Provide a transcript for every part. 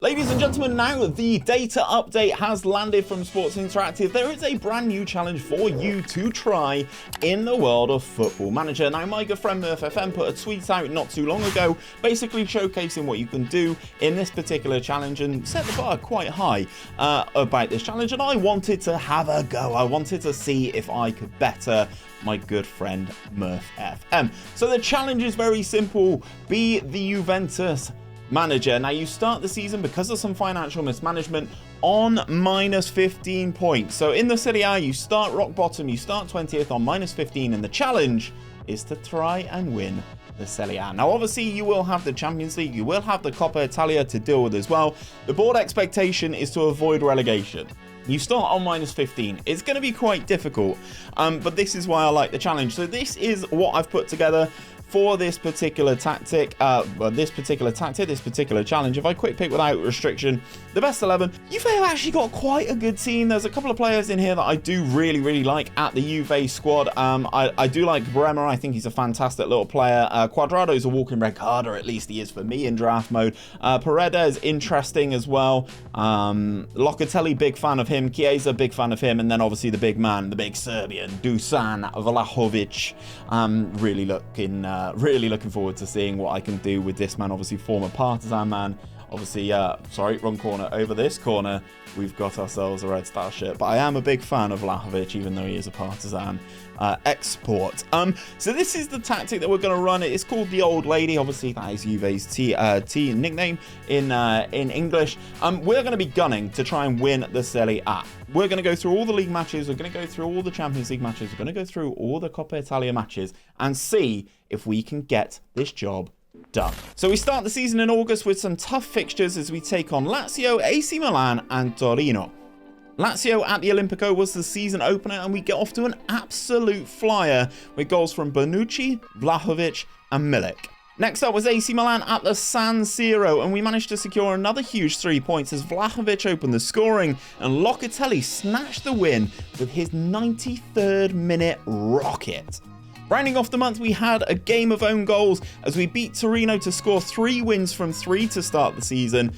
Ladies and gentlemen, now the data update has landed from Sports Interactive. There is a brand new challenge for you to try in the world of Football Manager. Now, my good friend MurphFM put a tweet out not too long ago, basically showcasing what you can do in this particular challenge and set the bar quite high about this challenge. And I wanted to have a go. I wanted to see if I could better my good friend MurphFM. So the challenge is very simple. Be the Juventus manager. Now, you start the season, because of some financial mismanagement, on minus 15 points. So in the Serie A, you start rock bottom, you start 20th on minus 15, and the challenge is to try and win the Serie A. Now, obviously, you will have the Champions League, you will have the Coppa Italia to deal with as well. The board expectation is to avoid relegation. You start on minus 15. It's going to be quite difficult, but this is why I like the challenge. So this is what I've put together for this particular tactic, this particular challenge. If I quick pick without restriction, the best 11, Juve have actually got quite a good team. There's a couple of players in here that I do really like at the Juve squad. I do like Bremer. I think he's a fantastic little player. Quadrado's a walking red card, or at least he is for me in draft mode. Paredes, interesting as well. Locatelli, big fan of him. Chiesa, big fan of him. And then obviously the big man, the big Serbian, Dusan Vlahovic. Really looking forward to seeing what I can do with this man. Obviously, former Partizan man. Obviously, sorry, wrong corner. Over this corner, we've got ourselves a Red Star shirt. But I am a big fan of Vlahovic, even though he is a Partizan export. So this is the tactic that we're going to run. It's called the Old Lady. Obviously, that is Juve's T nickname in English. We're going to be gunning to try and win the Serie A. We're going to go through all the league matches. We're going to go through all the Champions League matches. We're going to go through all the Coppa Italia matches and see if we can get this job done. So we start the season in August with some tough fixtures as we take on Lazio, AC Milan and Torino. Lazio at the Olimpico was the season opener, and we get off to an absolute flyer with goals from Bonucci, Vlahovic and Milik. Next up was AC Milan at the San Siro, and we managed to secure another huge 3 points as Vlahovic opened the scoring and Locatelli snatched the win with his 93rd minute rocket. Rounding off the month, we had a game of own goals as we beat Torino to score 3 wins from 3 to start the season.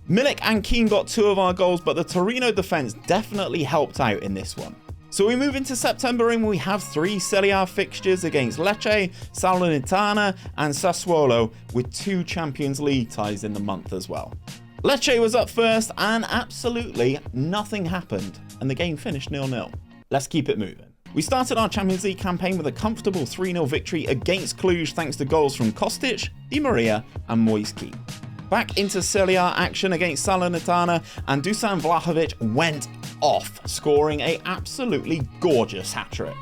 Milik and Keane got 2 of our goals, but the Torino defence definitely helped out in this one. So we move into September and we have 3 Serie A fixtures against Lecce, Salernitana and Sassuolo, with 2 Champions League ties in the month as well. Lecce was up first and absolutely nothing happened, and the game finished 0-0. Let's keep it moving. We started our Champions League campaign with a comfortable 3-0 victory against Cluj thanks to goals from Kostic, Di Maria and Moise Kean. Back into Serie A action against Salernitana, and Dusan Vlahovic went off, scoring an absolutely gorgeous hat-trick.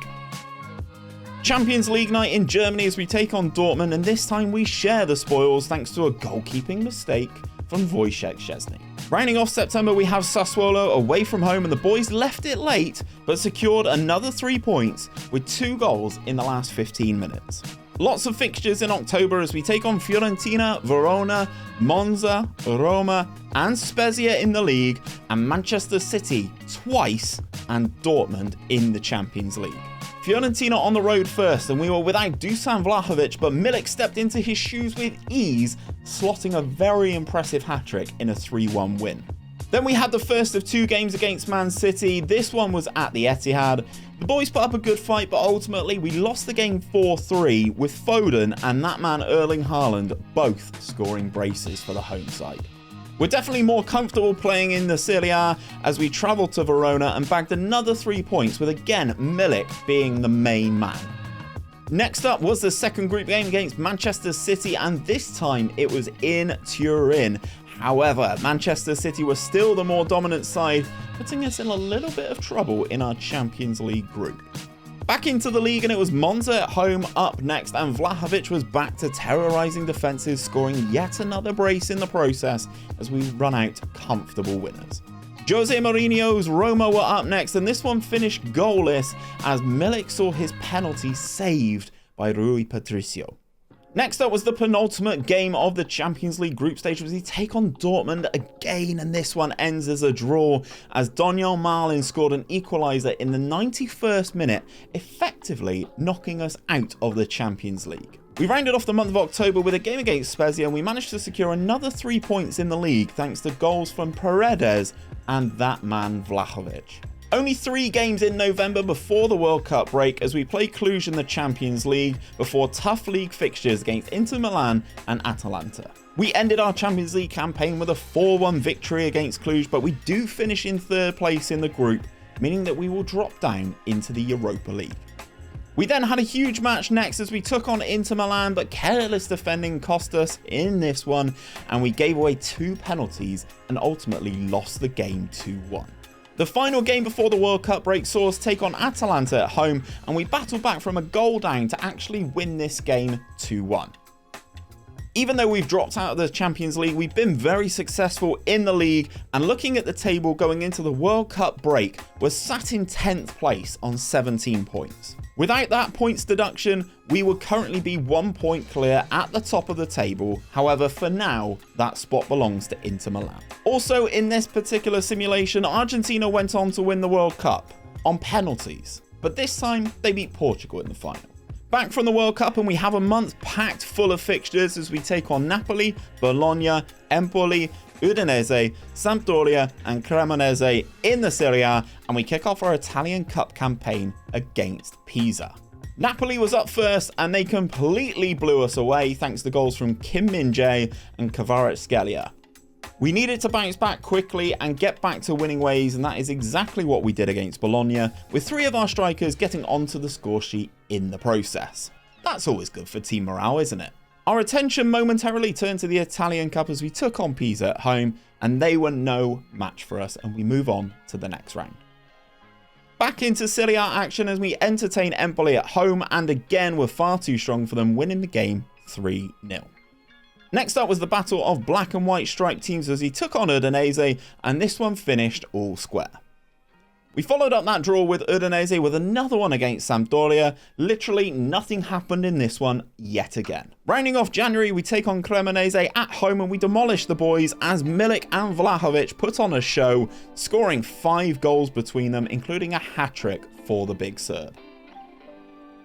Champions League night in Germany as we take on Dortmund, and this time we share the spoils thanks to a goalkeeping mistake from Wojciech Szczesny. Rounding off September, we have Sassuolo away from home, and the boys left it late but secured another 3 points with 2 goals in the last 15 minutes. Lots of fixtures in October as we take on Fiorentina, Verona, Monza, Roma and Spezia in the league, and Manchester City twice and Dortmund in the Champions League. Fiorentina on the road first, and we were without Dusan Vlahovic, but Milik stepped into his shoes with ease, slotting a very impressive hat-trick in a 3-1 win. Then we had the first of 2 games against Man City. This one was at the Etihad. The boys put up a good fight, but ultimately we lost the game 4-3 with Foden and that man Erling Haaland both scoring braces for the home side. We're definitely more comfortable playing in the Serie A as we travelled to Verona and bagged another 3 points, with again Milik being the main man. Next up was the second group game against Manchester City, and this time it was in Turin. However, Manchester City was still the more dominant side, putting us in a little bit of trouble in our Champions League group. Back into the league, and it was Monza at home up next, and Vlahovic was back to terrorising defences, scoring yet another brace in the process as we run out comfortable winners. Jose Mourinho's Roma were up next, and this one finished goalless as Milik saw his penalty saved by Rui Patricio. Next up was the penultimate game of the Champions League group stage as we take on Dortmund again, and this one ends as a draw as Daniel Marlin scored an equaliser in the 91st minute, effectively knocking us out of the Champions League. We rounded off the month of October with a game against Spezia, and we managed to secure another 3 points in the league thanks to goals from Paredes and that man Vlahovic. Only 3 games in November before the World Cup break as we play Cluj in the Champions League before tough league fixtures against Inter Milan and Atalanta. We ended our Champions League campaign with a 4-1 victory against Cluj, but we do finish in 3rd place in the group, meaning that we will drop down into the Europa League. We then had a huge match next as we took on Inter Milan, but careless defending cost us in this one, and we gave away 2 penalties and ultimately lost the game 2-1. The final game before the World Cup break saw us take on Atalanta at home, and we battled back from a goal down to actually win this game 2-1. Even though we've dropped out of the Champions League, we've been very successful in the league, and looking at the table going into the World Cup break, we're sat in 10th place on 17 points. Without that points deduction, we would currently be 1 point clear at the top of the table. However, for now, that spot belongs to Inter Milan. Also, in this particular simulation, Argentina went on to win the World Cup on penalties, but this time they beat Portugal in the final. Back from the World Cup, and we have a month packed full of fixtures as we take on Napoli, Bologna, Empoli, Udinese, Sampdoria and Cremonese in the Serie A, and we kick off our Italian Cup campaign against Pisa. Napoli was up first and they completely blew us away thanks to goals from Kim Min-jae and Kvaratskhelia. We needed to bounce back quickly and get back to winning ways, and that is exactly what we did against Bologna, with 3 of our strikers getting onto the score sheet in the process. That's always good for team morale, isn't it? Our attention momentarily turned to the Italian Cup as we took on Pisa at home, and they were no match for us, and we move on to the next round. Back into Serie A action as we entertain Empoli at home, and again were far too strong for them, winning the game 3-0. Next up was the battle of black and white striped teams as he took on Udinese, and this one finished all square. We followed up that draw with Udinese with another one against Sampdoria. Literally nothing happened in this one yet again. Rounding off January, we take on Cremonese at home and we demolish the boys as Milik and Vlahovic put on a show, scoring 5 goals between them, including a hat-trick for the big Serb.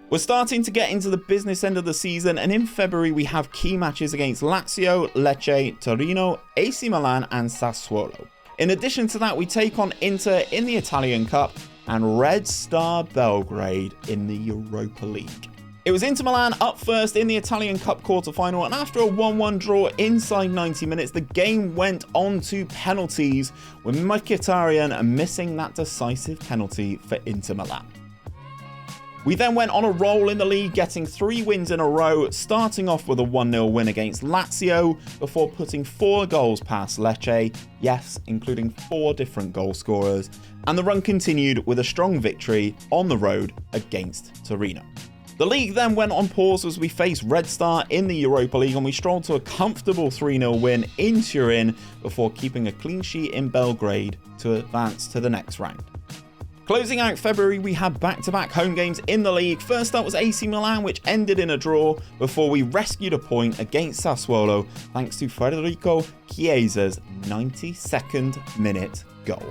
We're starting to get into the business end of the season, and in February we have key matches against Lazio, Lecce, Torino, AC Milan and Sassuolo. In addition to that, we take on Inter in the Italian Cup and Red Star Belgrade in the Europa League. It was Inter Milan up first in the Italian Cup quarter-final, and after a 1-1 draw inside 90 minutes, the game went on to penalties, with Mkhitaryan missing that decisive penalty for Inter Milan. We then went on a roll in the league, getting 3 wins in a row, starting off with a 1-0 win against Lazio before putting 4 goals past Lecce, yes, including 4 different goal scorers, and the run continued with a strong victory on the road against Torino. The league then went on pause as we faced Red Star in the Europa League, and we strolled to a comfortable 3-0 win in Turin before keeping a clean sheet in Belgrade to advance to the next round. Closing out February, we had back-to-back home games in the league. First up was AC Milan, which ended in a draw before we rescued a point against Sassuolo thanks to Federico Chiesa's 92nd minute goal.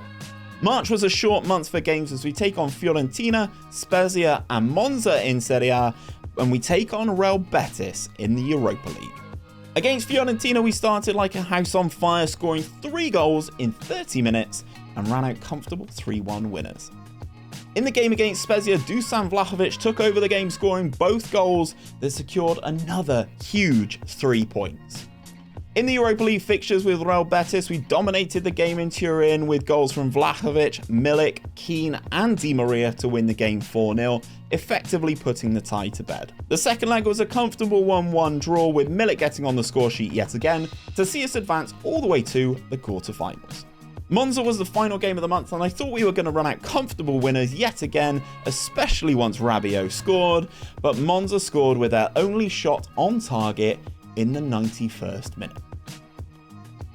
March was a short month for games as we take on Fiorentina, Spezia and Monza in Serie A, and we take on Real Betis in the Europa League. Against Fiorentina, we started like a house on fire, scoring 3 goals in 30 minutes and ran out comfortable 3-1 winners. In the game against Spezia, Dusan Vlahovic took over the game, scoring both goals that secured another huge 3 points. In the Europa League fixtures with Real Betis, we dominated the game in Turin with goals from Vlahovic, Milik, Keane and Di Maria to win the game 4-0, effectively putting the tie to bed. The second leg was a comfortable 1-1 draw with Milik getting on the score sheet yet again to see us advance all the way to the quarterfinals. Monza was the final game of the month, and I thought we were going to run out comfortable winners yet again, especially once Rabiot scored, but Monza scored with their only shot on target in the 91st minute.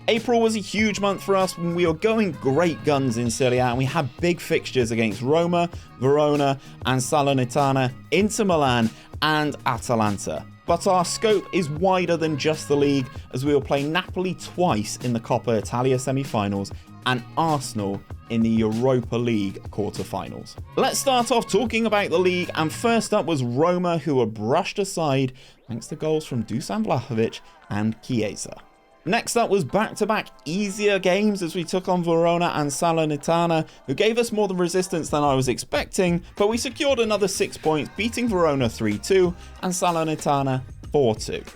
April was a huge month for us when we were going great guns in Serie A, and we had big fixtures against Roma, Verona and Salernitana, Inter Milan and Atalanta. But our scope is wider than just the league, as we will play Napoli twice in the Coppa Italia semi-finals and Arsenal in the Europa League quarter-finals. Let's start off talking about the league, and first up was Roma, who were brushed aside thanks to goals from Dusan Vlahovic and Chiesa. Next up was back-to-back easier games as we took on Verona and Salernitana, who gave us more resistance than I was expecting, but we secured another 6 points, beating Verona 3-2 and Salernitana 4-2.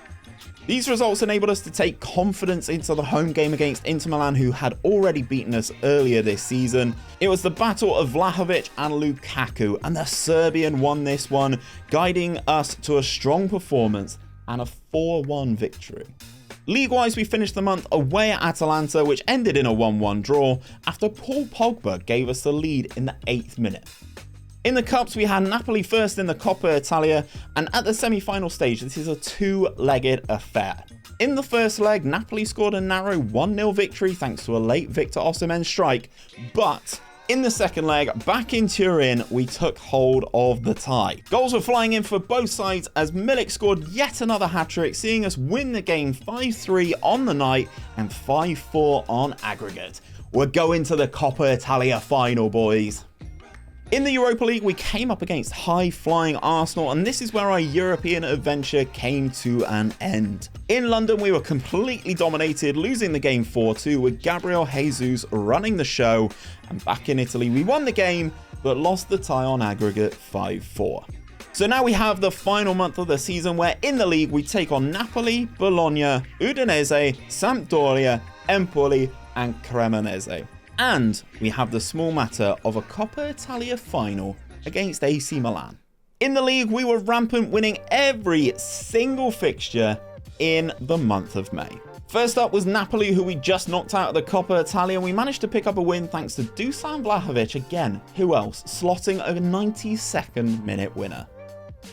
These results enabled us to take confidence into the home game against Inter Milan, who had already beaten us earlier this season. It was the battle of Vlahovic and Lukaku, and the Serbian won this one, guiding us to a strong performance and a 4-1 victory. League-wise, we finished the month away at Atalanta, which ended in a 1-1 draw after Paul Pogba gave us the lead in the 8th minute. In the Cups, we had Napoli first in the Coppa Italia, and at the semi-final stage, this is a two-legged affair. In the first leg, Napoli scored a narrow 1-0 victory thanks to a late Victor Osimhen strike, but in the second leg, back in Turin, we took hold of the tie. Goals were flying in for both sides as Milik scored yet another hat-trick, seeing us win the game 5-3 on the night and 5-4 on aggregate. We're going to the Coppa Italia final, boys. In the Europa League, we came up against high-flying Arsenal, and this is where our European adventure came to an end. In London, we were completely dominated, losing the game 4-2 with Gabriel Jesus running the show, and back in Italy, we won the game, but lost the tie on aggregate 5-4. So now we have the final month of the season, where in the league, we take on Napoli, Bologna, Udinese, Sampdoria, Empoli, and Cremonese. And we have the small matter of a Coppa Italia final against AC Milan. In the league, we were rampant, winning every single fixture in the month of May. First up was Napoli, who we just knocked out of the Coppa Italia, and we managed to pick up a win thanks to Dusan Vlahovic again, who else, slotting a 92nd minute winner.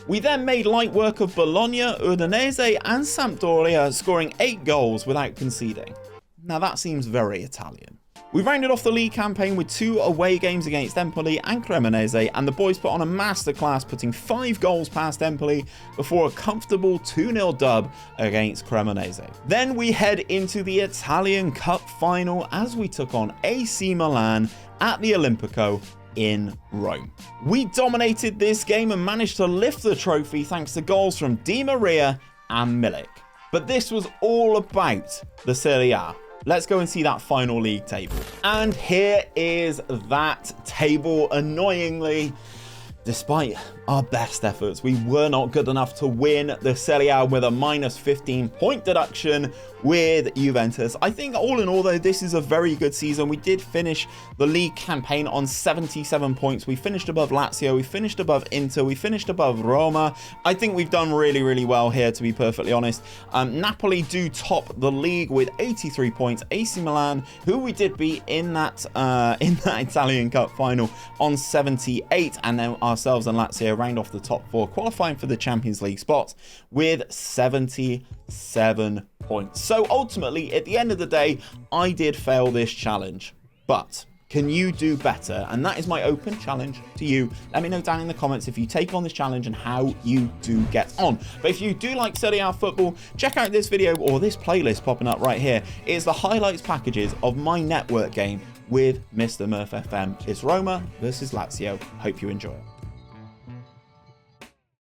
We then made light work of Bologna, Udinese and Sampdoria, scoring 8 goals without conceding. Now that seems very Italian. We rounded off the league campaign with 2 away games against Empoli and Cremonese, and the boys put on a masterclass, putting 5 goals past Empoli before a comfortable 2-0 dub against Cremonese. Then we head into the Italian Cup final as we took on AC Milan at the Olimpico in Rome. We dominated this game and managed to lift the trophy thanks to goals from Di Maria and Milik. But this was all about the Serie A. Let's go and see that final league table. And here is that table. Annoyingly, despite our best efforts, we were not good enough to win the Serie A with a minus 15 point deduction with Juventus. I think all in all, though, this is a very good season. We did finish the league campaign on 77 points. We finished above Lazio, we finished above Inter, we finished above Roma. I think we've done really, really well here, to be perfectly honest. Napoli do top the league with 83 points. AC Milan, who we did beat in that Italian Cup final, on 78, and then ourselves and Lazio round off the top 4, qualifying for the Champions League spot with 77 points. So ultimately, at the end of the day, I did fail this challenge, but can you do better? And that is my open challenge to you. Let me know down in the comments if you take on this challenge and how you do get on. But if you do like Serie A football, check out this video or this playlist popping up right here. It is the highlights packages of my network game with Mr. MurphFM. It's Roma versus Lazio. Hope you enjoy it.